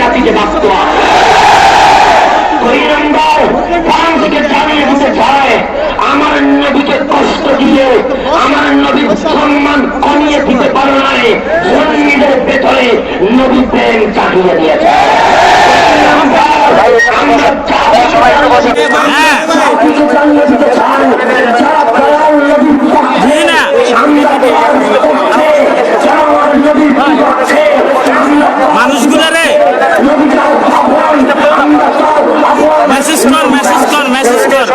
জাতিকে বাঁচতে হয়। 2 নম্বর, ফ্রান্সকে জানিয়ে দিতে চায় আমার নবীকে কষ্ট দিয়ে আমার নবীর সম্মান কমিয়ে দিতে পারো নাই, জঙ্গিদের ভেতরে নবী প্রেম চাপিয়ে দিয়েছে। মানুষগুলারে মেসেজ কর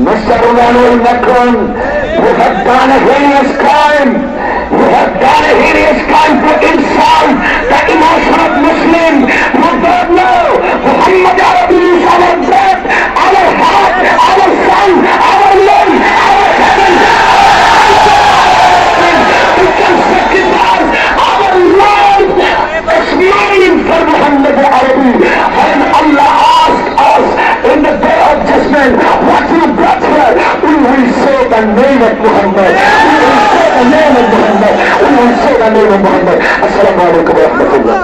Mr. Emmanuel Macron, you have done a heinous crime. You have done a heinous crime to insult the emotion of Muslims. You don't know Muhammad Arabi is our breath, our heart, our sun, our moon, our heaven. We can sacrifice our life smiling for Muhammad Arabi. When Allah asked us in the day of judgment, what you brought here, we will say the name of Muhammad. We will say the name of Muhammad. We will say the name of Muhammad. Assalamu alaikum wa rahmatullah.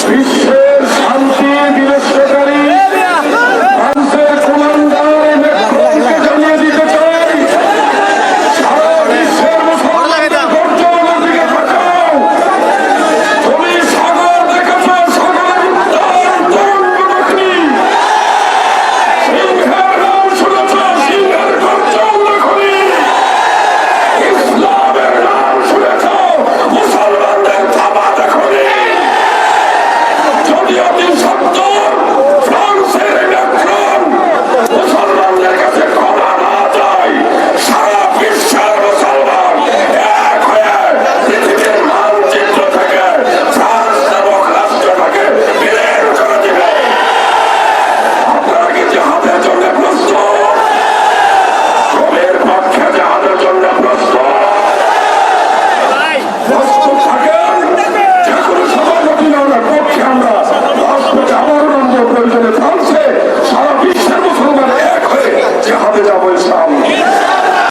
বিশ্ব